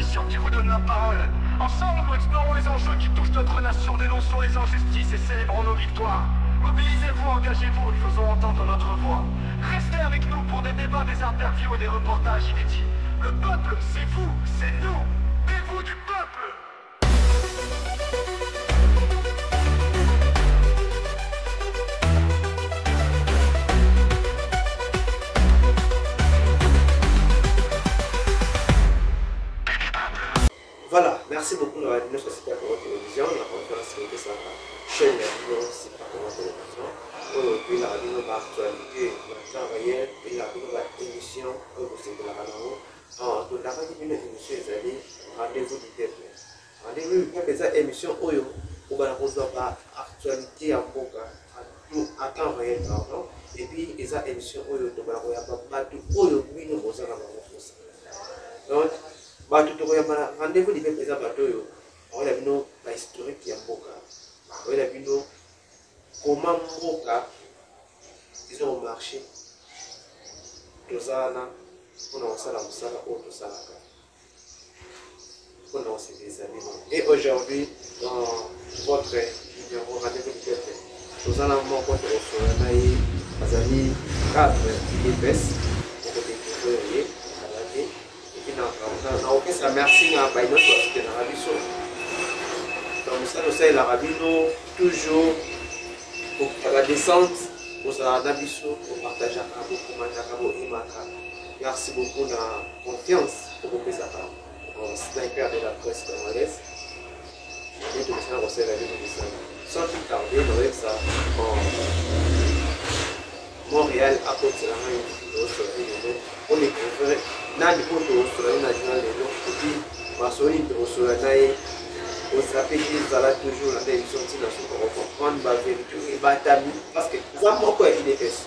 l'émission qui vous donne la parole. Ensemble, nous explorons les enjeux qui touchent notre nation, dénonçons les injustices et célébrons nos victoires. Mobilisez-vous, engagez-vous, faisons entendre notre voix. Restez avec nous pour des débats, des interviews et des reportages inédits. Le peuple, c'est vous, c'est nous, et vous du peuple. Voilà, merci beaucoup de notre société à télévision, la conférence de sa chaîne c'est pas comment télévision. Puis la radio va actualité, la temps réel et la émission c'est de la radio. Donc la radio une émission est rendez-vous du peuple. Rendez-vous du peuple c'est émission Oyo où on va recevoir actualité en boca à temps réel pardon. Et puis ils ont émission Oyo donc on va pas tout Oyo oui nous vous en avons donc rendez-vous du peuple on a vu la historique qui est Mboka. On a vu comment Mboka ils ont marché. Tozana, on a ça la musala au Tosalaka. On a des amis. Et aujourd'hui, dans votre numéro rendez-vous du peuple, Tozana mon compte au Solanaï, les amis 4 IDPS, pour découvrir. Merci à Baïno de l'Arabie Saoudite. Donc ça nous l'Arabie toujours pour la descente aux Arabes pour partager merci beaucoup de la confiance pour vous faire sniper de la presse congolaise. Et tout ça on la vie sans plus tarder dans ça Montréal à côté de la main on est préféré nani poto osula national de l'autre masoli de osula nae osape ezala toujours na émission tina soko comprendre ba vérité et batami parce que ça moko ya IDPS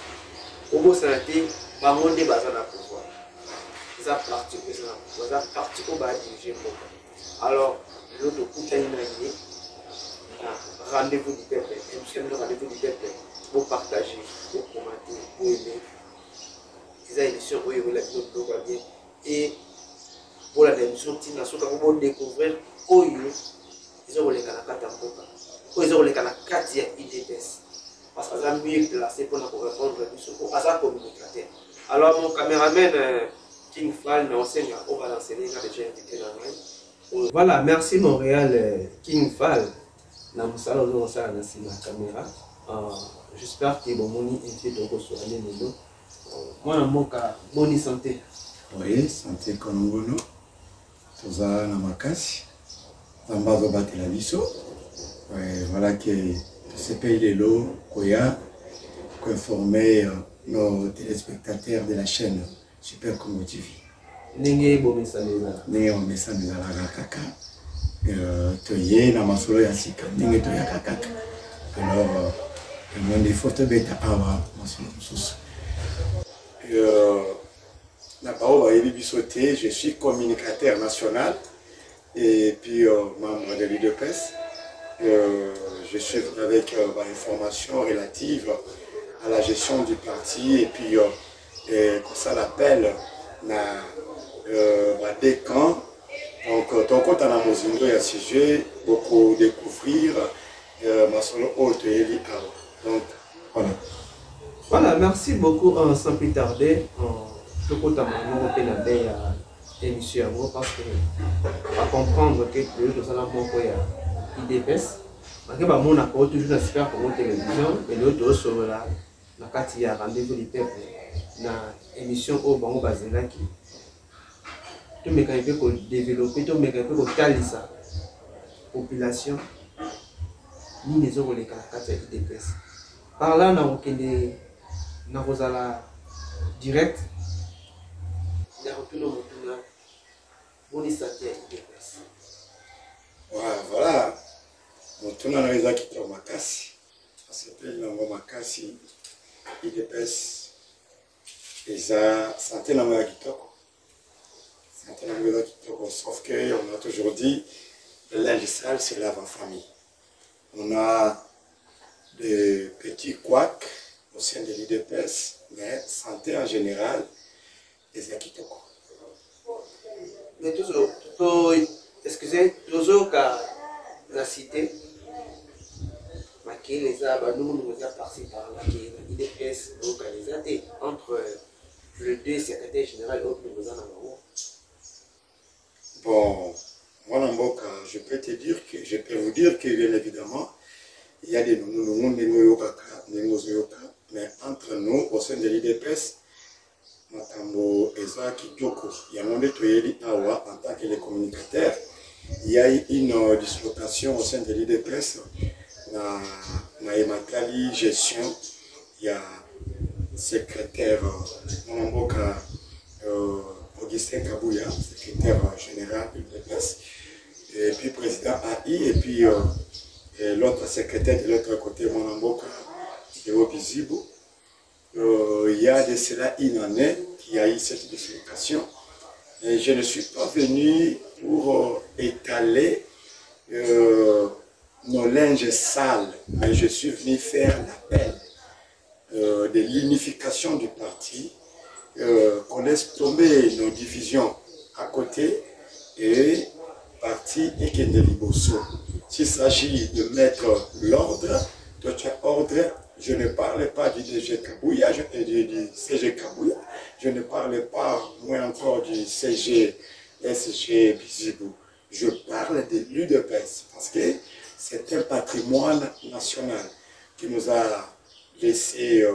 obo santé ba monde baza na pouvoir ça parti que ça parti ko ba diriger moko alors l'autre kutani na yé rendez-vous du peuple émission de rendez-vous du peuple pour partager pour commenter pour aimer les émissions où il voulait nous bien et pour la émission tina soka pour découvrir oyo ils ont les kanakata mboka ils ont les kanakati ya IDPS parce que ça mieux placé pour nous répondre pour à sa communicateur. Alors mon caméraman King Fall nous enseigne on va lancer les gars déjà invité là. Voilà, merci Montréal King Fall. Na musala on ça na la caméra. J'espère que bon moni invité donc sur aller nous. Moi mon cas bonne santé. Oui, santé Konongono, Toza Namakasi, Zambazo Batela Biso. Voilà que ce pays de l'eau, Koya, pour informer nos téléspectateurs de la chaîne Super Congo TV. N'engé bon message là. N'engé bon message là la kaka. Toye na masolo ya sika, n'engé toya kaka. Alors, le monde des photos bêta awa masolo sous. Je suis communicateur national et puis membre de l'UDPS. Je suis avec informations relatives à la gestion du parti et puis comme ça l'appelle des camps. Donc, ton compte en Amozindo et à sujet, beaucoup découvrir ma solo haute et donc voilà. Voilà, merci beaucoup sans plus tarder. Je compte à mon émission parce que à comprendre que tout ça là il IDPS parce que mon accord toujours dans super pour télévision et l'autre sur la carte ya rendez-vous du peuple na émission au bango bazelaki tout mécanisme pour développer tout mécanisme pour talisa population ni les autres les carte ya IDPS par là na okende na kozala direct ya retourner motuna boni santé ya IDPS. Voilà, motuna na eza kitoko makasi parce que nango makasi IDPS eza santé nango ya kitoko, santé nango eza kitoko, sauf que on a toujours dit le linge sale se lave en famille. On a des petits couacs au sein de l'IDPS, mais santé en général, les Akitoko. Mais tout excusez, toujours la cité, les arbres, nous avons passé par là, il est localisé entre le deux secrétaires général et l'autre nous en avons. Bon, moi, je peux vous dire que bien évidemment, il y a des mais entre nous, au sein de l'IDPS, Matambo Eza Kitoko, il y a un Toyeli Awa en tant que les communicateurs. Il y a une dislocation au sein de l'IDPS. Na Ematali gestion, il y a secrétaire Mwanamboka Augustin Kabouya, secrétaire général de l'IDPS, et puis président AI, et puis l'autre secrétaire de l'autre côté, Mwanamboka Théo Bizibo. Il y a de cela une année qu'il y a eu cette dislocation. Et je ne suis pas venu pour étaler nos linges sales, mais je suis venu faire l'appel de l'unification du parti, qu'on laisse tomber nos divisions à côté et parti et Kendeliboso. S'il s'agit de mettre l'ordre, je ne parle pas du DG Kabouya, du CG Kabouya, je ne parle pas, moins encore, du CG SG Bizibou. Je parle de l'UDPS parce que c'est un patrimoine national qui nous a laissé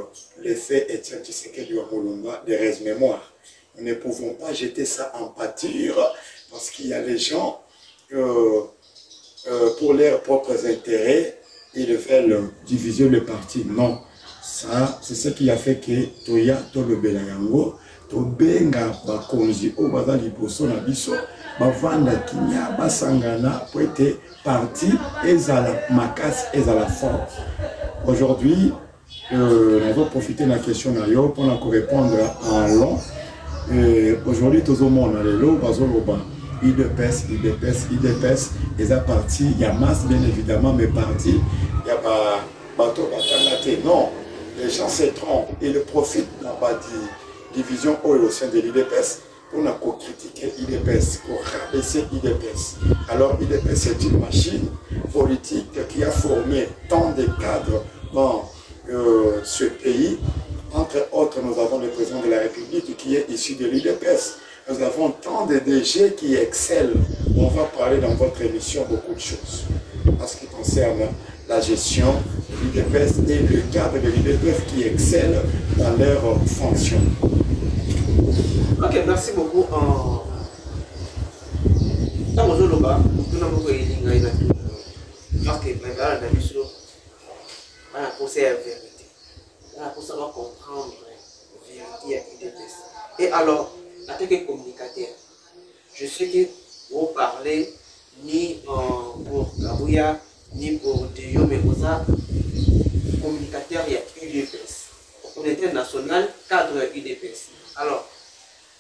l'effet Étienne Tshisekedi Wamulumba de reste-mémoire. Nous ne pouvons pas jeter ça en pâture parce qu'il y a les gens, pour leurs propres intérêts, ils veulent diviser le parti. Non, ça, c'est ce qui a fait que Toya Tolobela Yango, Tobenga Bakonzi, Obaza Liboso na biso, Bavanda Kinya, Basangana, pour être parti, Ezala Makas, Ezala Fort. Aujourd'hui, nous allons profiter de la question d'ailleurs pour répondre en long. Aujourd'hui, tout le monde a les lots, Bazoloba. IDPS, ils sont partis, il y a masse bien évidemment, mais partis, il y a bateau, non, les gens se trompent, ils profitent de la division au sein de l'IDPS pour critiquer l'IDPS, pour rabaisser l'IDPS. Alors l'IDPS c'est une machine politique qui a formé tant de cadres dans ce pays. Entre autres, nous avons le président de la République qui est issu de l'IDPS. Nous avons tant de DG qui excellent. On va parler dans votre émission beaucoup de choses. En ce qui concerne la gestion de l'IDPS et le cadre de l'IDPS qui excellent dans leurs fonctions. Ok, merci beaucoup. Et alors, en tant que communicateur, je sais que vous parlez ni pour Kabouya, ni pour Deyo, mais vous êtes communicateur, il y a UDPS. On est international, cadre UDPS. Alors,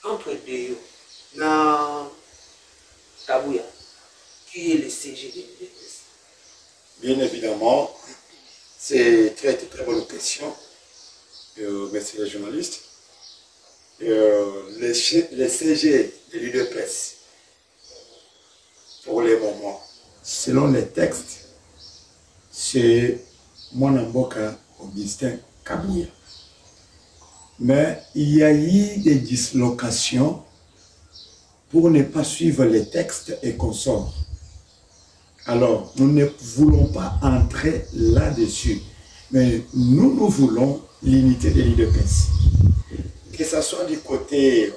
entre Deyo et Kabouya, qui est le CG de l'UDPS? Bien évidemment, c'est très bonne question, monsieur le journaliste. Le CG de l'UDPS, pour le moment, selon les textes, c'est Mwanamboka Augustin Kabouya. Mais il y a eu des dislocations pour ne pas suivre les textes et consorts. Alors, nous ne voulons pas entrer là-dessus, mais nous voulons l'unité de l'UDPS. Que ce soit du côté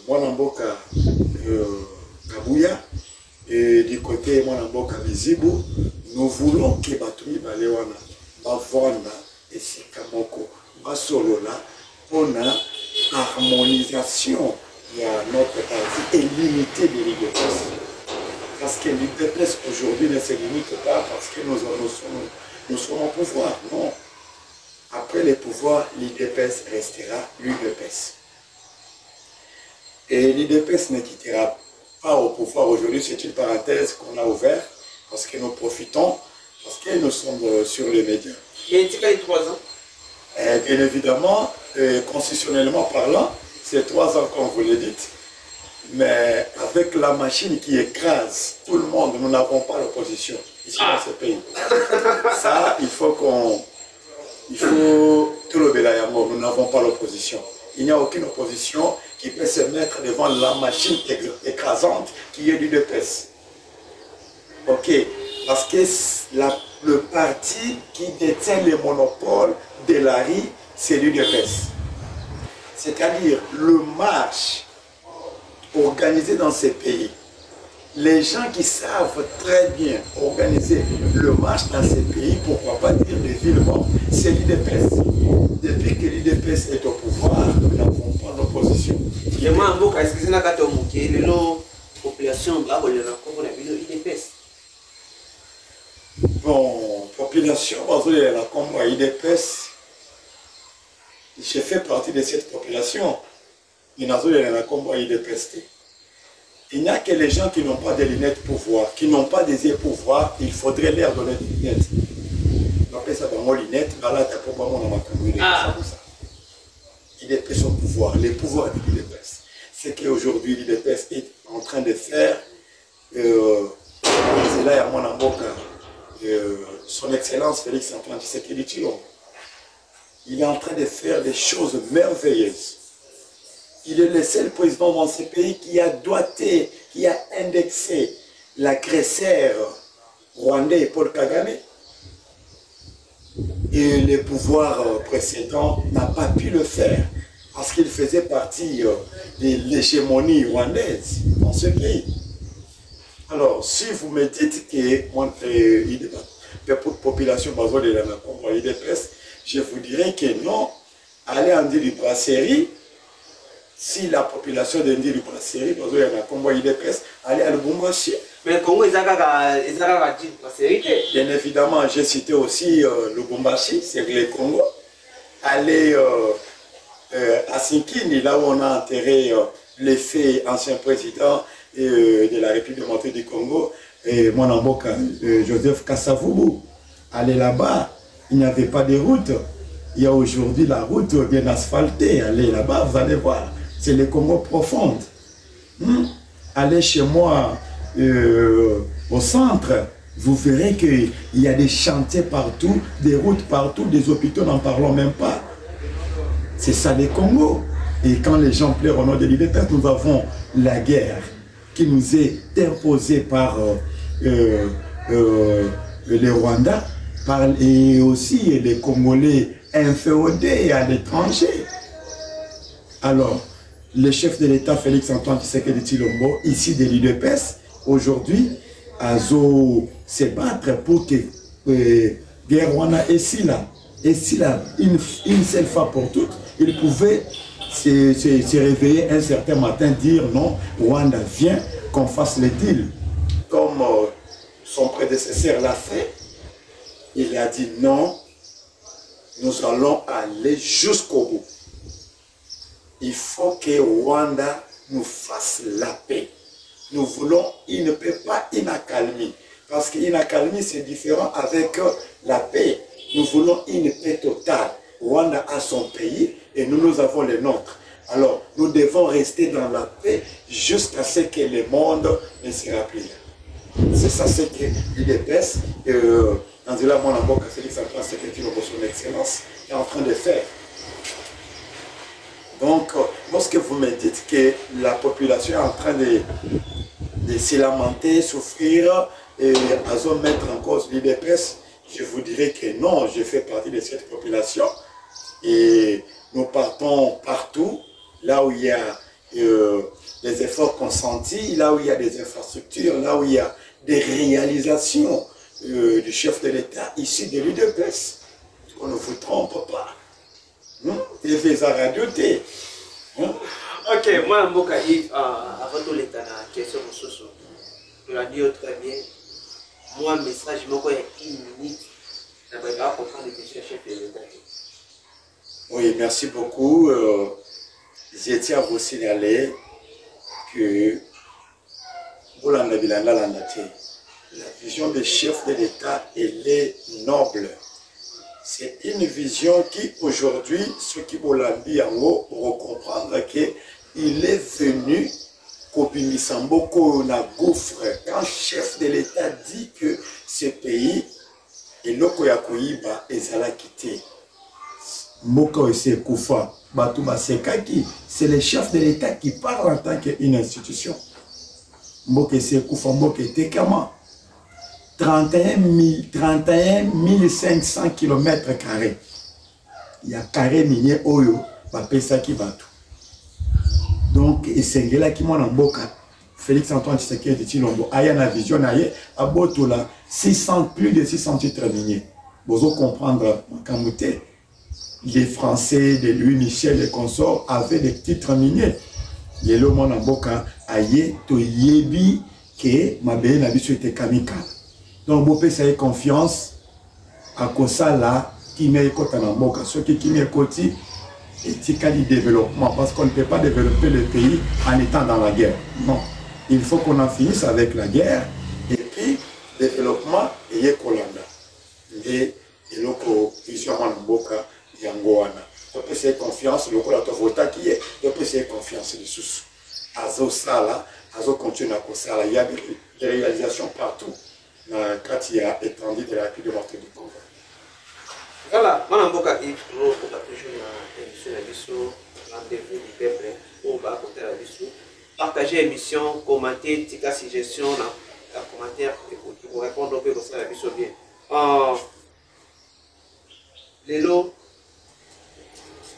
Mwanamboka Kabouya et du côté Mwanamboka Bizibu, nous voulons que Batumi Balewana, Bavanda et Sikamoko, Basolola, pour la harmonisation de notre parti et l'unité de l'UDPS. Parce que l'UDPS aujourd'hui ne se limite pas parce que nous sommes au pouvoir, non. Après le pouvoir, l'IDPS restera l'UDPS. Et l'IDPS ne quittera pas au pouvoir aujourd'hui, c'est une parenthèse qu'on a ouverte, parce que nous profitons, parce que nous sommes sur les médias. Il y a 3 ans. Bien évidemment, constitutionnellement parlant, c'est 3 ans comme vous le dites. Mais avec la machine qui écrase tout le monde, nous n'avons pas l'opposition ici dans ce pays. Ça, il faut tout le Belayango, nous n'avons pas l'opposition. Il n'y a aucune opposition qui peut se mettre devant la machine écrasante qui est l'UDPS. Ok, parce que le parti qui détient le monopole de la rue, c'est l'UDPS. C'est-à-dire le marche organisé dans ces pays. Les gens qui savent très bien organiser le marche dans ces pays, pourquoi pas dire des villes mortes, c'est l'UDPS. Depuis que l'UDPS est au pouvoir, nous n'avons pas d'opposition. Bon, population, la UDPS, je fais partie de cette population. Il n'y a que les gens qui n'ont pas de lunettes pour voir, qui n'ont pas des yeux pour voir, il faudrait leur donner des lunettes. On appelle ça dans lunettes, l'UDPS au pouvoir, les pouvoirs de l'UDPS. C'est qu'aujourd'hui l'UDPS est en train de faire, c'est là à mon amboka, son excellence Félix Antoine Tshisekedi Tshilombo. Il est en train de faire des choses merveilleuses. Il est le seul président dans ce pays qui a doigté, qui a indexé l'agresseur rwandais Paul Kagame. Et le pouvoir précédent n'a pas pu le faire parce qu'il faisait partie de l'hégémonie rwandaise dans ce pays. Alors, si vous me dites que la population de la UDPS, je vous dirais que non, allez en dire du brasserie. Si la population de Ndi Brasserie, parce qu'il y a un combat UDPS, allez à Lubumbashi. Mais le Congo, ils ont dit Brasserie. Bien évidemment, j'ai cité aussi Lubumbashi, c'est le Congo. Allez à Sinkini, là où on a enterré l'effet ancien président de la République démocratique du Congo, et mon amboka, Joseph Kasavubu. Allez là-bas, il n'y avait pas de route. Il y a aujourd'hui la route bien asphaltée. Allez là-bas, vous allez voir. C'est le Congo profond. Allez chez moi au centre, vous verrez qu'il y a des chantiers partout, des routes partout, des hôpitaux, n'en parlons même pas. C'est ça le Congo. Et quand les gens pleurent au nom de l'UDPS, nous avons la guerre qui nous est imposée par les Rwandais et aussi les Congolais inféodés à l'étranger. Alors, le chef de l'État, Félix Antoine Tshisekedi Tshilombo, ici de l'UDPS, aujourd'hui, a se battre pour que guerre Rwanda et une seule fois pour toutes, il pouvait se réveiller un certain matin, dire non, Rwanda vient, qu'on fasse le deal. Comme son prédécesseur l'a fait, il a dit non, nous allons aller jusqu'au bout. Il faut que Rwanda nous fasse la paix. Nous voulons une paix, pas une accalmie. Parce qu'une accalmie, c'est différent avec la paix. Nous voulons une paix totale. Rwanda a son pays et nous avons le nôtre. Alors, nous devons rester dans la paix jusqu'à ce que le monde ne sera plus là. C'est ça ce que l'UDPS, Angela Monamboka, Félix Antoine Tshisekedi Tshilombo, son excellence, est en train de faire. Donc, lorsque vous me dites que la population est en train de se lamenter, souffrir et à mettre en cause l'UDPS, je vous dirais que non, je fais partie de cette population et nous partons partout, là où il y a des efforts consentis, là où il y a des infrastructures, là où il y a des réalisations du chef de l'État ici de l'UDPS. On ne vous trompe pas. TV za radio T. Ok, moi, Mboka Yves, avant tout l'État, la question de Soso, tu l'as dit très bien. Moi, message, je me crois une minute. Ça va pas comprendre le chef de l'État. Oui, merci beaucoup. Je tiens à vous signaler que la vision des chefs de l'État, elle est noble. C'est une vision qui, aujourd'hui, ceux qui vous l'ont dit en haut, pourront comprendre qu'il est venu Kobimisamboko na gouffre. Quand le chef de l'État dit que ce pays est loko ya koyiba ezala quitté. Moko ese kufa batuma sekaki, c'est le chef de l'État qui parle en tant qu'une institution. Moko ese kufa moko tekama 31 500 km². Il y a carré minier oyo bapesa ki batu. Donc esengela ki mwana mboka Félix Antoine Tshisekedi Tshilombo aya na vision aye abotola plus de 600 titres miniers. Vous comprendre Makamute, les Français de Louis Michel et consorts avaient des titres miniers. Yelo mwana mboka aye to yebi ke mabeye na biso ete kamika. Donc vous pesa confiance à Kosala qui met kota na mboka ce qui met koti et développement, parce qu'on ne peut pas développer le pays en étant dans la guerre. Non. Il faut qu'on en finisse avec la guerre et puis développement et Kolanda. Et l'autre vision en Boka, Yangoana. On peut essayer confiance, le Kola Tovota qui est, on peut essayer confiance de sous. Azo Sala, Azo continue à Kosala. Il y a des réalisations partout. Quand il y a étendu de la République de du Congo. Voilà, Mme Mboka, il faut toujours l'émission Rendez-vous du peuple pour partager l'émission, commenter, tika suggestion, commentaire pour répondre au ça la mission bien. Les lots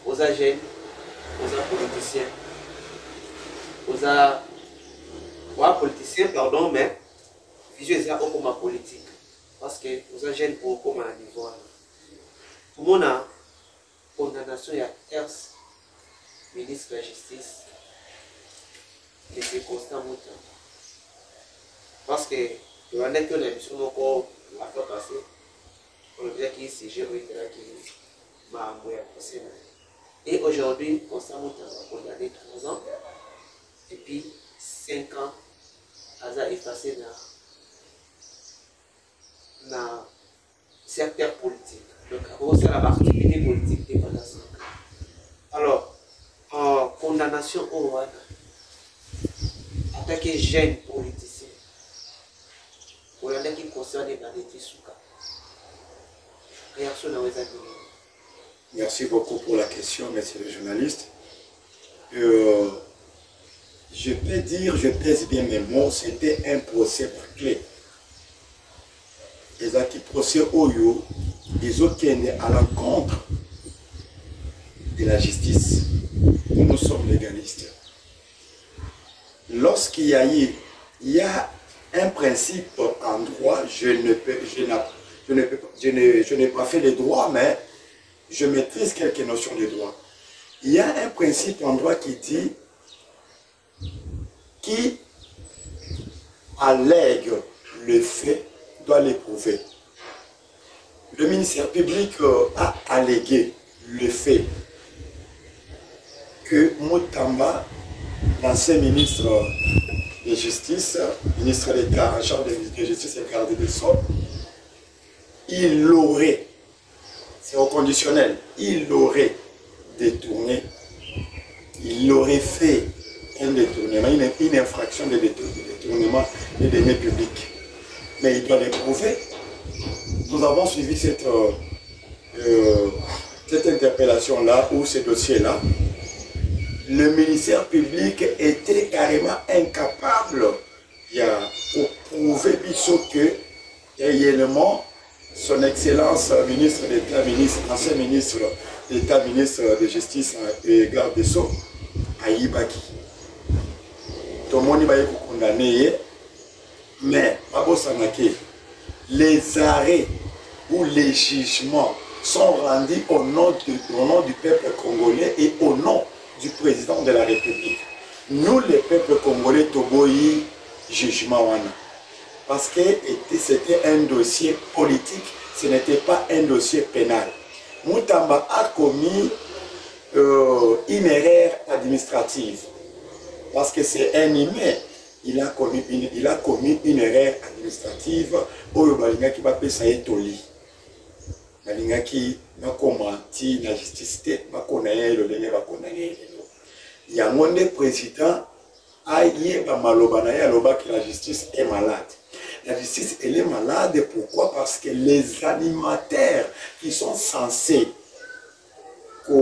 aux agents, aux politiciens, aux politiciens, pardon, mais visualisez au comme politique. Parce que aux agents pour comme à niveau. Tout le monde a condamnation à Ers, ministre de la Justice, et c'est constant montant. Parce que le moment que l'émission encore la fois passée, on a dit qu'il s'est géré qui m'a envoyé à procès. Et aujourd'hui, constant montant va condamner 3 ans, et puis 5 ans, à effacer dans le secteur politique. Donc, c'est la activité politique pendant 5 ans. Alors, en condamnation au Rwanda, en tant que jeune politicien, on a qui concerne dans les Tissouka. Réaction dans les amis. Merci beaucoup pour la question, monsieur le journaliste. Je peux dire, je pèse bien mes mots, c'était un procès par clé. Les acquis procès Oyo, les autres qui sont à l'encontre de la justice. Nous sommes légalistes. Lorsqu'il y a un principe en droit, je n'ai pas fait les droits, mais je maîtrise quelques notions de droit. Il y a un principe en droit qui dit qui allègue le fait doit l'éprouver. Le ministère public a allégué le fait que Mutamba, l'ancien ministre de Justice, ministre d'État en charge de Justice et garde des Sceaux, il l'aurait, c'est au conditionnel, il l'aurait détourné, il aurait fait un détournement, une infraction de détournement des deniers publics. Mais il doit l'éprouver. Nous avons suivi cette interpellation-là ou ce dossier-là. Le ministère public était carrément incapable de prouver que réellement son excellence ministre d'État, ancien ministre d'État, ministre de Justice et garde des Sceaux, Aïbaki. Tout le monde va être condamné, mais les arrêts ou les jugements sont rendus au nom du peuple congolais et au nom du président de la République. Nous, les peuples congolais, Toboyi, jugement wana. Parce que c'était un dossier politique, ce n'était pas un dossier pénal. Mutamba a commis une erreur administrative. Parce que c'est un humain. Il a commis une erreur administrative. Oyo balinga ki ba pesa etoli. Balinga ki na komati na justice te ba konaye lo lenge ba konaye. Il y a un président que la justice est malade. La justice, elle est malade. Pourquoi? Parce que les animateurs qui sont censés que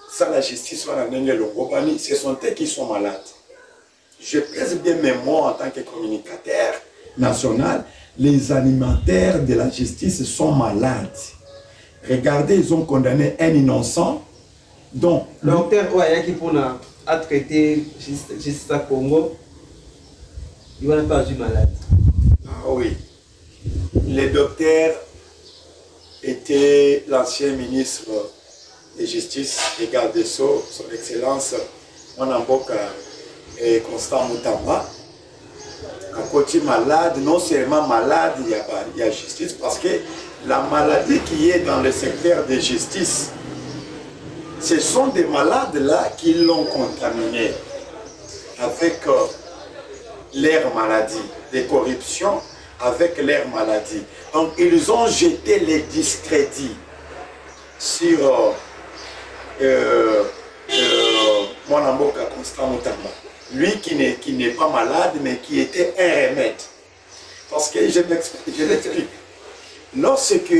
ça, la justice, ce sont eux qui sont malades. Je pèse bien mes mots en tant que communicateur national. Les animateurs de la justice sont malades. Regardez, ils ont condamné un innocent. Donc, le docteur qui a traité juste à Congo, il n'a pas eu malade. Ah oui. Le docteur était l'ancien ministre de justice et garde des Sceaux, son excellence Mwanamboka et Constant Moutamba. À côté malade, non seulement malade, il y a justice, parce que la maladie qui est dans le secteur de justice, ce sont des malades là qui l'ont contaminé avec leur maladie, des corruptions avec leur maladie. Donc ils ont jeté les discrédits sur Mwanamboka Constant Moutamba. Lui qui n'est pas malade, mais qui était un remède. Parce que je m'explique. Lorsque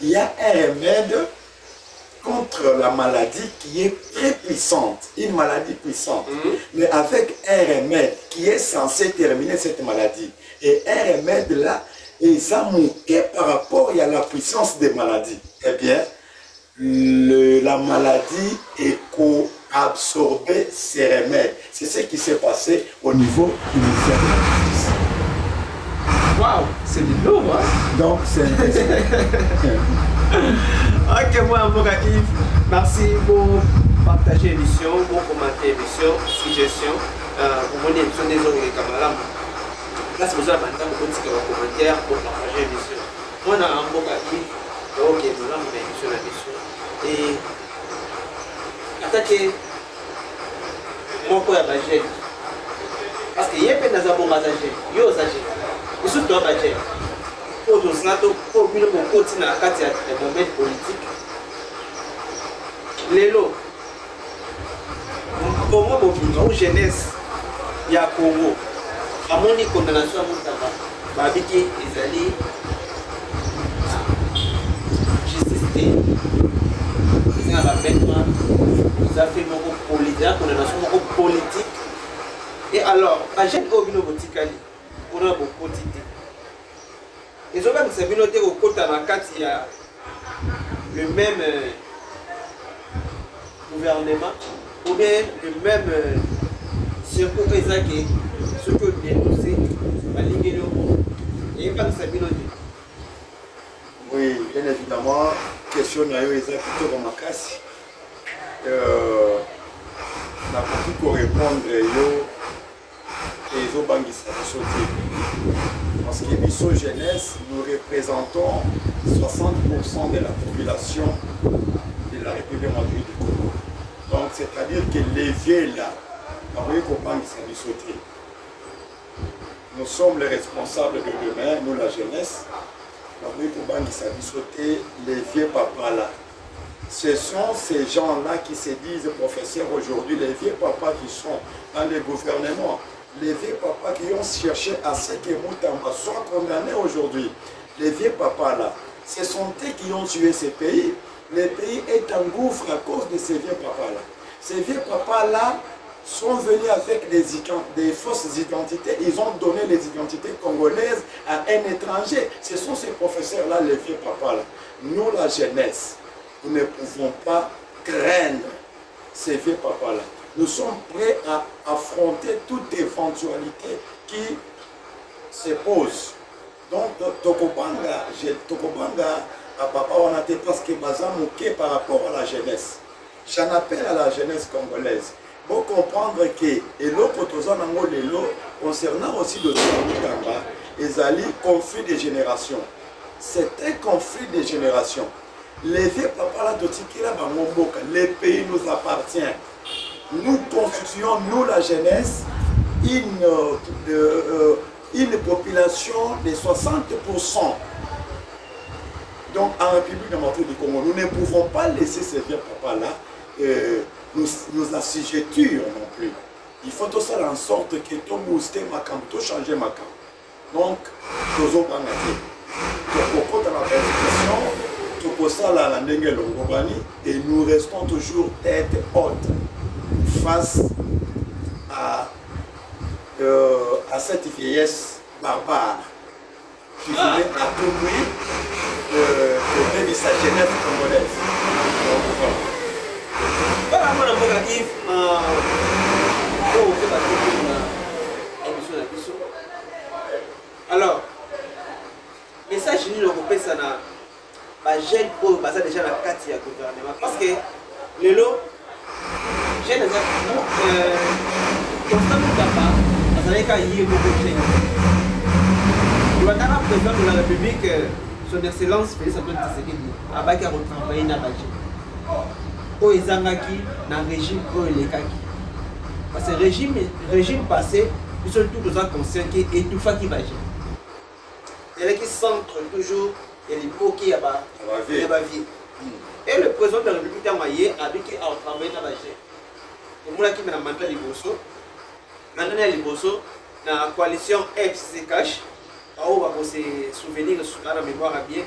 il y a un remède contre la maladie qui est très puissante, une maladie puissante, mais avec un remède qui est censé terminer cette maladie, et un remède là, ils ont manqué par rapport à la puissance des maladies, eh bien, la maladie est absorber ces remèdes. C'est ce qui s'est passé au niveau du ministère de la Justice. Waouh, c'est du lourd, hein? Donc, c'est... Ok, moi, Yves, merci pour partager l'émission, pour commenter l'émission, suggestion, pour mon émission des autres camarades. Là, c'est pour ça que maintenant, vous pouvez un commentaire pour partager l'émission. Moi, on a un bon Yves, ok, maintenant, on a l'émission, et attaquer mon corps à Bagel. Parce qu'il y a des gens qui ont des gens qui ont Bagel. Pour tout ça, pour que nous continuions à faire des moments politiques. Les lots, pour moi, pour jeunesse, il y a Congo. À mon condamnation à mon tabac, Babiki, Isali, justice. Ils ont fait beaucoup politique. Et alors, à jeune Obino Botikali, on a beaucoup d'idées. Ils ont même noté au côté il y a le même gouvernement, ou bien le même circuit Ezaki, ce que dénoncé à l'Iguélo. Et il n'y a pas de noté. Oui, bien évidemment, question nayo Ezaki Togomakasi. Na pour répondre yo et zo bangisa sauter. Parce que Bisso Jeunesse, nous représentons 60% de la population de la République démocratique du Congo. Donc c'est-à-dire que les vieux là, nous sommes les responsables de demain, nous la jeunesse. Les vieux papas là. Ce sont ces gens-là qui se disent professeurs aujourd'hui, les vieux papas qui sont dans les gouvernements, les vieux papas qui ont cherché à ce que Moutamba soit condamné aujourd'hui. Les vieux papas là, ce sont eux qui ont tué ce pays. Le pays est en gouffre à cause de ces vieux papas là. Ces vieux papas là sont venus avec des fausses identités. Ils ont donné les identités congolaises à un étranger. Ce sont ces professeurs là, les vieux papas là. Nous la jeunesse, nous ne pouvons pas craindre ces vieux papas-là. Nous sommes prêts à affronter toute éventualité qui se pose. Donc, Tokobanga à papa, on a été parce que Bazamouké par rapport à la jeunesse. J'en appelle à la jeunesse congolaise. Pour comprendre que, et l'autre concernant aussi le Tokobanga, ils allaient conflit des générations. C'est un conflit des générations. Les vieux papas le pays nous appartient. Nous constituons, nous la jeunesse, une population de 60%. Donc en République démocratique du Congo, nous ne pouvons pas laisser ces vieux papas-là nous assujettir non plus. il faut tout faire en sorte que tout booster ma camp, tout changer ma camp. Donc, nous avons la compétition, tout ça la et nous restons toujours tête haute face à cette vieillesse barbare qui voulait à tout prix de sa jeunesse congolaise. Alors, message ni le ça na ba jeune pour baza déjà la carte ya gouvernement parce que le lot jeune za constamment kapa azaleka ka yé beaucoup de le président de la République son excellence Félix Antoine Tshisekedi abaki a retravailler na ba jeune o ezangaki na régime o elekaki parce que régime passé ils sont tous conscients qui étouffa qui va jeune. Il y a qui centre toujours les mots qui y a bas vie. Et le président de la République a maillé a dit qu'il a travaillé dans la GE. Et moi qui m'a demandé les bossos, maintenant les bossos dans la coalition FCC Cash, on va se souvenir à la mémoire bien,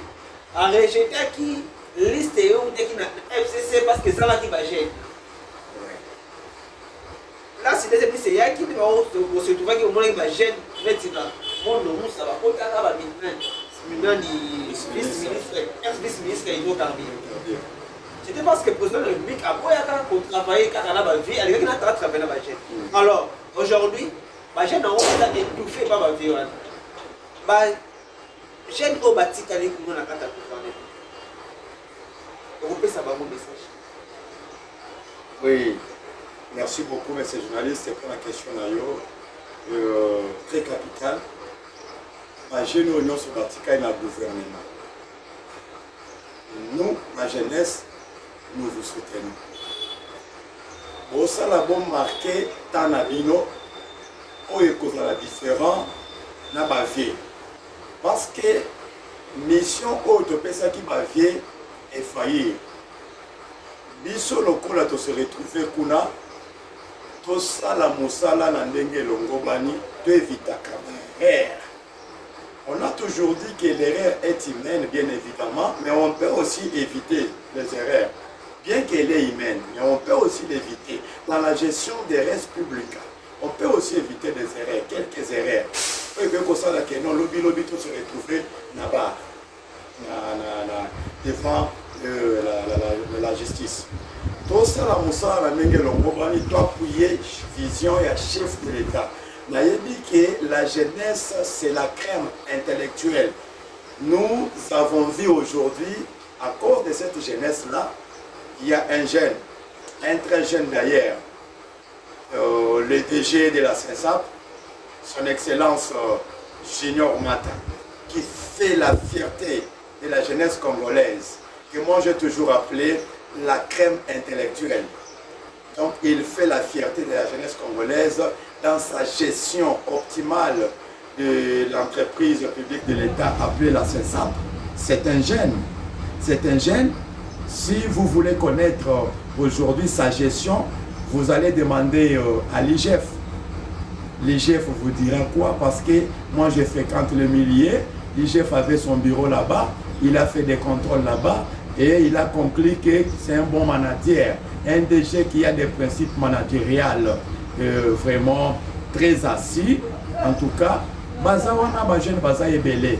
a rejeté qui liste et où qui n'a FCC parce que ça là qui va gérer. Là, si les épices, il y a qui va se trouver qui au moins va gérer maintenant. Mon nom, ça va pas être maintenant vice-ministre et nous carbier. C'était parce que le président de la République a travaillé car la vie, elle a travaillé dans la vie. Alors, aujourd'hui, les jeunes ont été étouffés par la vie. Les jeunes ont bâti quand ils ont la carte à vous pouvez savoir mon message. Oui, merci beaucoup, monsieur le journaliste. C'est pour la question très capitale. La jeune union sur l'article et le gouvernement. Nous, la jeunesse, nous vous soutenons. Au sein de la bombe marquée, Tanabino, où il y a la différence dans la vie. Parce que la mission haute de personnes qui va vie est faillie. Biso lokola to se retrouver kuna to sala musala na ndenge longobani to éviter erreur. On a toujours dit que l'erreur est humaine, bien évidemment, mais on peut aussi éviter les erreurs. Bien qu'elle est humaine, mais on peut aussi l'éviter. Dans la gestion des restes publics, on peut aussi éviter des erreurs, quelques erreurs. On peut que ça, non, lobby, tout se retrouver là-bas, devant la justice. Tout ça, la moussa, la mengue, l'ongobani, doit appuyer vision et chef de l'État. On a dit que la jeunesse, c'est la crème intellectuelle. Nous avons vu aujourd'hui, à cause de cette jeunesse-là, il y a un jeune, un très jeune d'ailleurs, le DG de la CENSAP, son Excellence Junior Mata, qui fait la fierté de la jeunesse congolaise, que moi j'ai toujours appelé la crème intellectuelle. Donc il fait la fierté de la jeunesse congolaise dans sa gestion optimale de l'entreprise publique de l'État appelée la CENSAP. C'est un jeune. C'est un jeune. Si vous voulez connaître aujourd'hui sa gestion, vous allez demander à l'IGF. L'IGF vous dira quoi? Parce que moi je fréquente le milieu. L'IGF avait son bureau là-bas. Il a fait des contrôles là-bas. Et il a conclu que c'est un bon manager. Un DG qui a des principes managériels vraiment très assis. En tout cas, Bazawana Bajen Baza Ebele.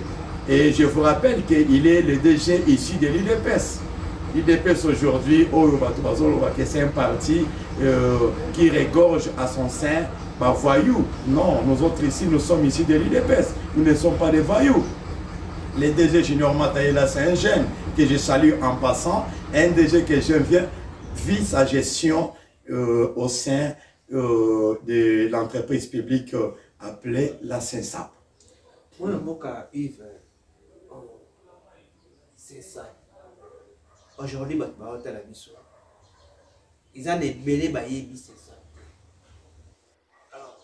Et je vous rappelle qu'il est le DG ici de l'IDPS. L'IDPS aujourd'hui, c'est un parti qui regorge à son sein par voyous. Non, nous autres ici, nous sommes ici de l'IDPS. Nous ne sommes pas des voyous. Le DG Junior Mataïla, c'est un jeune que je salue en passant. Un DG que je viens vit sa gestion au sein de l'entreprise publique appelée la CENSAP. Moi, le mot Yves, c'est ça. Aujourd'hui, la mission. Ils ont des mêlés baïbi, c'est ça. Alors,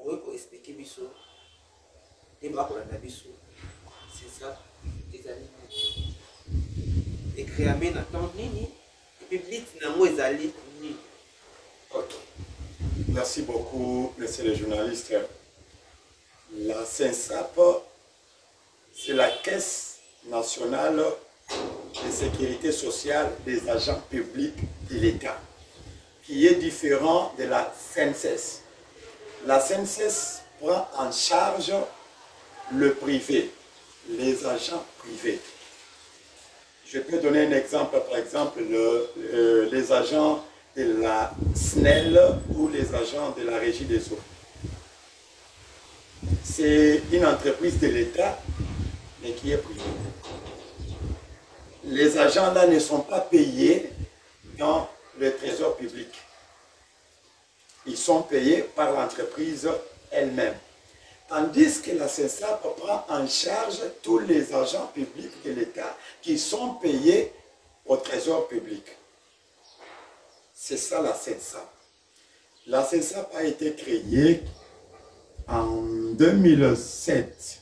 on veut expliquer Bissot. Les bras pour la Bissot. C'est ça. Les amis. Et créer un temps nini. Et puis, vite, n'a pas les alliés. Ok. Merci beaucoup, monsieur le journaliste. La CENSAP, c'est la Caisse nationale de sécurité sociale des agents publics de l'État, qui est différent de la CNSS. La CNSS prend en charge le privé, les agents privés. Je peux donner un exemple, par exemple, les agents de la SNEL ou les agents de la Régie des eaux. C'est une entreprise de l'État, mais qui est privée. Les agents là ne sont pas payés dans le trésor public. Ils sont payés par l'entreprise elle-même. Tandis que la CENSAP prend en charge tous les agents publics de l'État qui sont payés au trésor public. C'est ça la CENSAP. La CENSAP a été créée en 2007.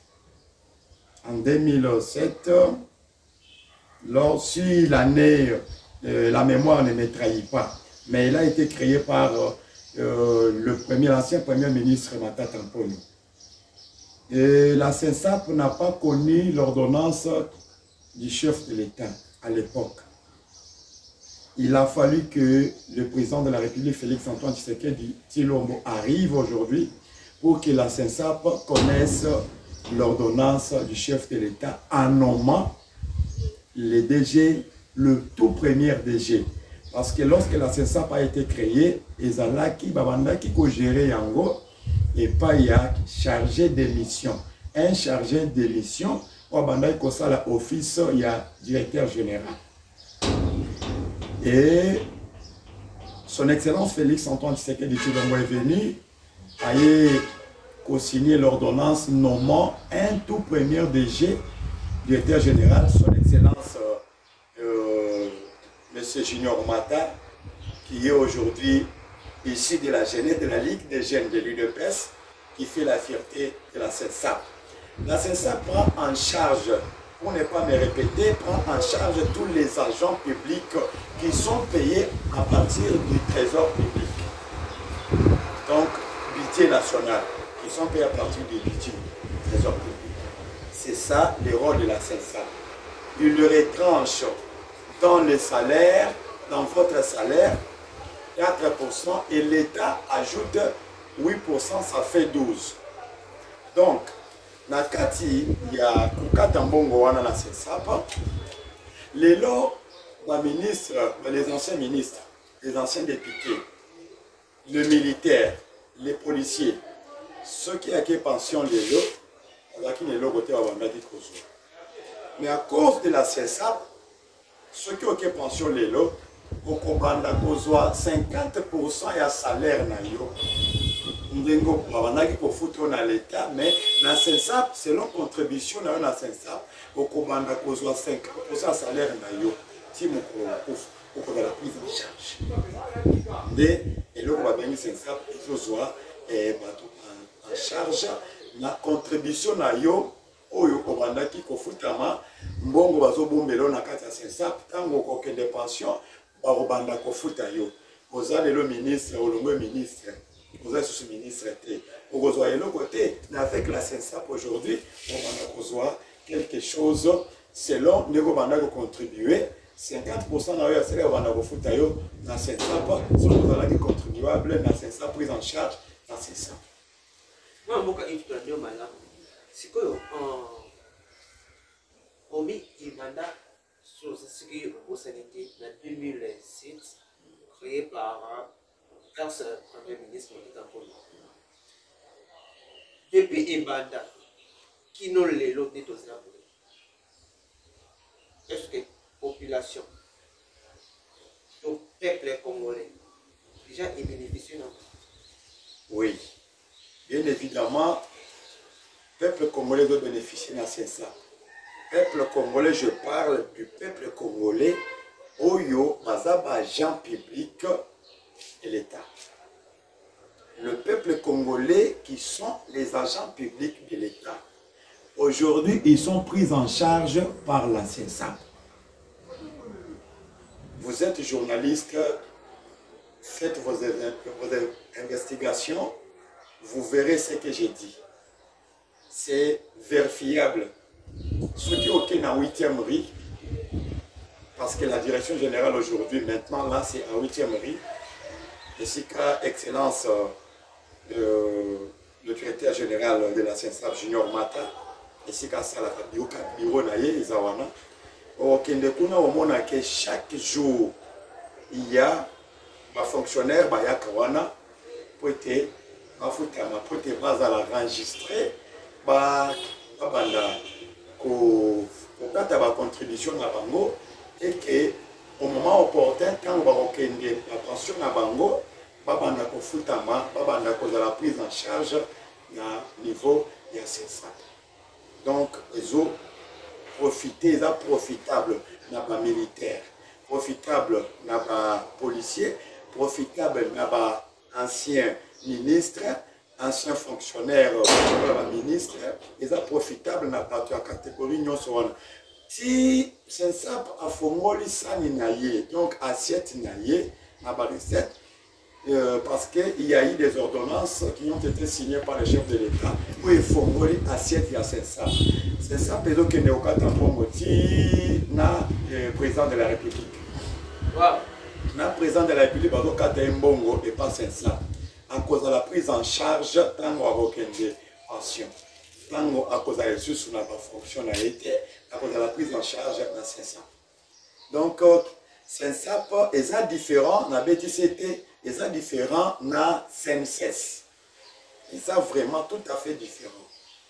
En 2007, lorsque l'année, la mémoire ne me trahit pas, mais elle a été créée par l'ancien Premier ministre Matata Mponi. Et la CENSAP n'a pas connu l'ordonnance du chef de l'État à l'époque. Il a fallu que le président de la République, Félix Antoine Tshisekedi Tshilombo, arrive aujourd'hui pour que la CENSAP connaisse l'ordonnance du chef de l'État en nommant les DG, le tout premier DG. Parce que lorsque la CENSAP a été créée, Ezalaki, Babandaki, qui gérait Yango, et pas il y a chargé de mission. Un chargé de mission, Babandaki, office, il y a directeur général. Et son Excellence Félix Antoine Tshisekedi Tshilombo est venu, a co-signé l'ordonnance nommant un tout premier DG, directeur général, son Excellence M. Junior Mata, qui est aujourd'hui ici de la jeunesse de la Ligue des jeunes de l'UDPS, qui fait la fierté de la CENSAP. La CENSAP prend en charge, pour ne pas me répéter, prend en charge tous les agents publics qui sont payés à partir du trésor public. Donc, budget national, qui sont payés à partir du budget du trésor public. C'est ça le rôle de la CENSAP. Il le retranche dans les salaires, dans votre salaire, 4%, et l'État ajoute 8%, ça fait 12%. Donc, Nakati, il y a Kukatambongo wana na CENSAP. Les lots, les anciens ministres, les anciens députés, les militaires, les policiers, ceux qui ont été pension les lots, les lots côté mais à cause de la CENSAP, ceux qui ont été pension les lots, au Kobanda kozwa 50% ya salaire na yo. Ndengo babanaki ko foutre na l'État, mais na CENSAP, selon contribution na yo na CENSAP, au Kobanda kozwa 50% salaire na yo. Si mon ko la prise en charge. Mais et le babangi CENSAP kozwa en charge la contribution na yo oyo kobandaki ko futama mbongo bazobombelo na kati ya CENSAP tango ko kende pension barobanda ko futa yo. Oza lelo ministre olongo ministre, oza sous-ministre te. Okozwa yelo côté, mais avec la CENSAP aujourd'hui, on va kozwa quelque chose selon nego banda ko contribuer 50% na yo ya salaire banda ko futa yo na CENSAP, so kozala ki contribuable na CENSAP prise en charge na CENSAP. Moi mboka itutandeo malamu. Sikoyo omi ibanda sur ce qui au sanité en 2007 créé par Premier ministre Matata Mponi. Depuis Ibanda, qui nous les lots de tous est-ce que la population, le peuple congolais, déjà il bénéficie non? Oui, bien évidemment, le peuple congolais doit bénéficier de ça. Peuple congolais, je parle du peuple congolais, Oyo, Mazaba, agent public et l'État. Le peuple congolais qui sont les agents publics de l'État. Aujourd'hui, ils sont pris en charge par la CENSAP. Vous êtes journaliste, faites vos investigations, vous verrez ce que j'ai dit. C'est vérifiable. Ce qui est OK dans 8e riz, parce que la direction générale aujourd'hui, maintenant, là, c'est à 8e riz. Et c'est qu'à Excellence, le directeur général de la CENSAP Junior Mata, et c'est qu'à ça, la bureau naïe, Isawana. Au Kendekuna, au monde, que chaque jour, il y a un fonctionnaire, il y a Kawana, pour être enregistré, la contribution à Bango, et qu'au moment opportun, quand on va recueillir la pension à Bango, babanda ko futama babanda ko la prise en charge na niveau ya CENSAP. Donc ils ont profité, ils ont profitable na ba militaire, profitable na ba policier, profitable na ba ancien ministre, ancien fonctionnaire ministre, ils ont profitable na ba catégorie nyonso. Si CENSAP a formé sani naye, donc assiette naye na ba recette. Parce qu'il y a eu des ordonnances qui ont été signées par le chef de l'État où il faut mourir assiette à CENSAP. CENSAP, c'est donc qu'il y a le président de la République. Le président de la République, il y a un bongo et pas CENSAP. À cause de la prise en charge, tant qu'on a aucune pension, tant à cause de la ressources, on a pas fonctionnalité, à cause de la prise en charge de CENSAP. Donc, CENSAP est différent, la BTCT est différent na CNSS. Et ça vraiment tout à fait différent.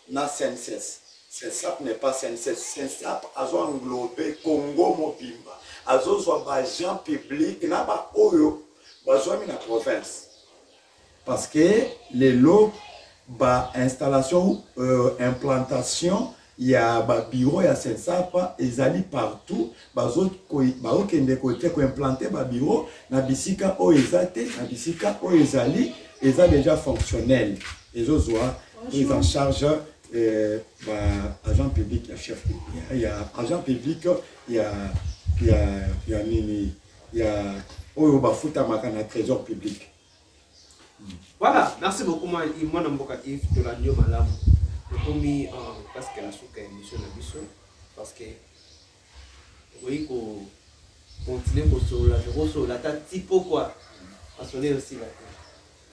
Na CNSS. CENSAP n'est pas CNSS. CENSAP a englobé Congo Mobimba. A soit agent public na ba oyo ba na province. Parce que les lots ba installation implantation il y a un bureau, il y a CENSAP, ils allaient partout, ils ont implanté un bureau, ils ont déjà fonctionnel. Ils ont pris en charge l'agent public, il y a chef, il y a agent public, il y a trésor public. Voilà, merci beaucoup, moi, Yves de la New Malam. Commis parce que la souka émission de Bissot, parce que oui, qu'on continue sur la sur la tête typo quoi, parce qu'on est aussi là.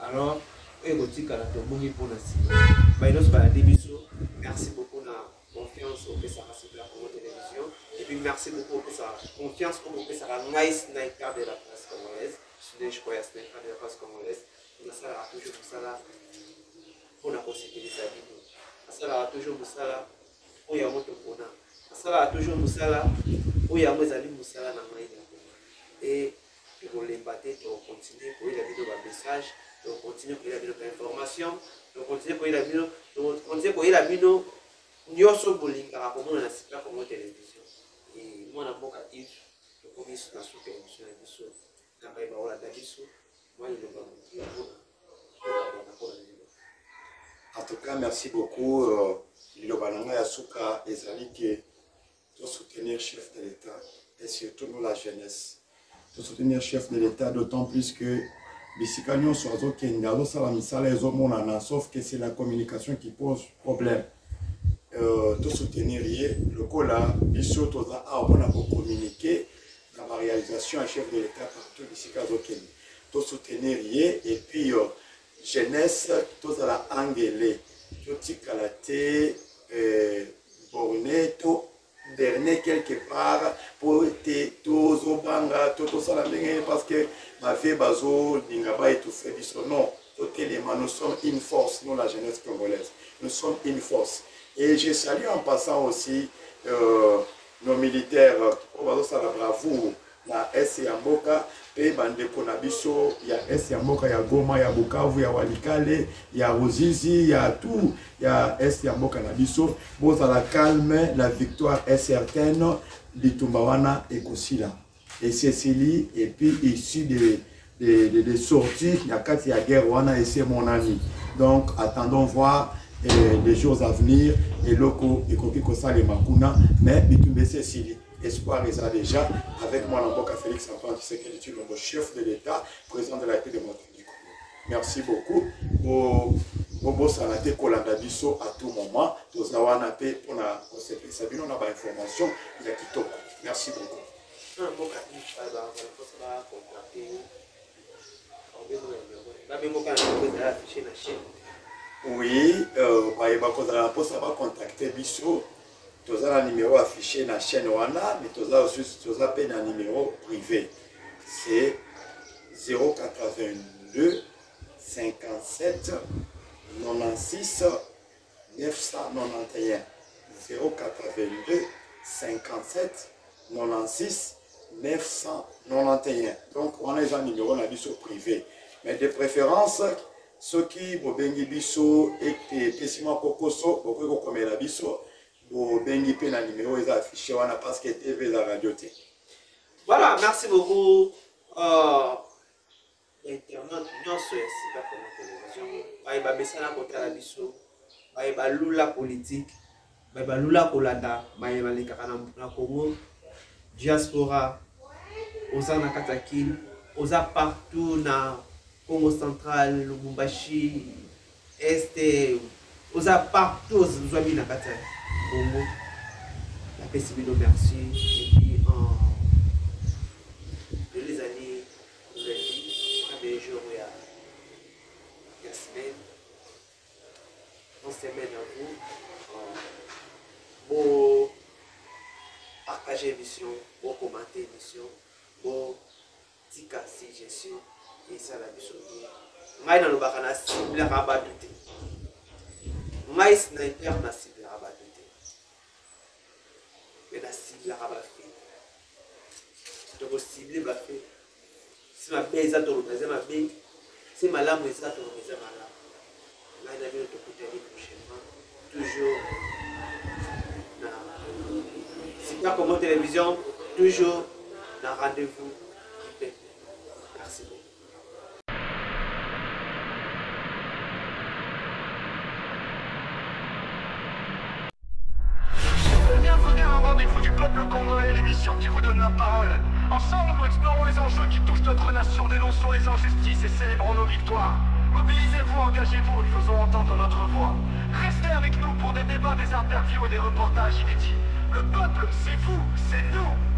Alors, et vous dites qu'à la tombe pour la merci beaucoup de la confiance au que ça va se faire pour la télévision, et puis merci beaucoup pour sa confiance au que ça va nice sniper de la presse congolaise, je crois sniper de la presse congolaise, on a ça toujours pour ça là, pour la possibilité de sa vie. Ça a toujours Moussala, où il y a votre pona. Ça a toujours Moussala, où il y a Moussala dans le et pour les battre, on continue pour y avoir des messages, on continue pour y avoir des informations, on continue pour y avoir des Nyoso Bolinga, comme on a super comme télévision. Et moi, je suis je commis sur la soupe émission de Bissot, je suis moi, je En tout cas, merci beaucoup. Lilobananga Yasuka Ezali qui de soutenir le chef de l'État et surtout nous la jeunesse. De soutenir le chef de l'État, d'autant plus que Bisikagnon Soazo Kengalo Salamisala et Zomonana, sauf que c'est la communication qui pose problème. De soutenir le cola, Bissot Toza a communiqué dans la réalisation à chef de l'État partout Bisikazo Kengalo. De soutenir et puis jeunesse, tous à la angélée, tout calate, borné, tout dernier quelque part, pour être tous au banga, tout ça la parce que ma vie bazo, d'ingaba et tout fait du son nom. Tout élément, nous sommes une force, nous la jeunesse congolaise, nous sommes une force. Et je salue en passant aussi nos militaires, pour bazo la bravoure. La S Yamboka, Pe Bandeko Nabiso, il y a S Yamboka, il y a Goma, il y a Bukavu, il y a Walikale, il y a Rozizi, il y a tout, il y a S Yamboka Nabiso. Bon, à la calme, la victoire est certaine, Litumbawana et Kosila. Et Cécilie, et puis issu des sorties, il y a Katia Guerwana et c'est mon ami. Donc, attendons voir les jours à venir, et Loko, et Koki Kosa, les Makuna, mais Bitumbe Cécilie. espoir est déjà avec moi Namboka Félix Antoine Tshisekedi, le chef de l'État, président de la République démocratique du Congo. Merci beaucoup. Bobo Salate Kolanda Biso à tout moment. Tozawana Pe pour la Sabino n'a pas information. Il y a Kitoko. Merci beaucoup. Oui, ça va contacter Biso. Tu as un numéro affiché dans la chaîne Wana, mais tu as aussi un numéro privé. C'est 082 57 96 991. 082 57 96 991. Donc, on a un numéro privé. Mais de préférence, ceux qui ont bengi biso et pessima kokoso, beaucoup comme la biso, ont bengi pe na numéro est affiché wana parce que TV la radio té. Voilà, merci beaucoup. Internet non c'est pas comme télévision. Ba besana kota la biso. Ba lula politique. Ba lula kolanda, ba leka na Congo. Diaspora osana katakil, osa partout na Congo central, Lubumbashi, Est, osa partout aux amis na kata Congo. La possibilité merci et puis de les années vous avez dit premier jour il y a semaine on semaine à vous pour partager l'émission, pour commenter l'émission, pour tika si je suis et ça la mission. Moi dans le bakana cible rabat douté. Moi sniper na cible rabat douté. Mais la cible rabat fait. Donc cible va fait. Si ma baie ça to le ma baie, si ma lame ça to le ma lame. Là il a bien de côté prochainement toujours Super comme télévision, toujours dans rendez-vous. Merci beaucoup. Bienvenue à un rendez-vous du peuple congolais, l'émission qui vous donne la parole. Ensemble, nous explorons les enjeux qui touchent notre nation, dénonçons les injustices et célébrons nos victoires. Mobilisez-vous, engagez-vous, faisons entendre notre voix. Restez avec nous pour des débats, des interviews et des reportages inédits. Le peuple, c'est vous, c'est nous.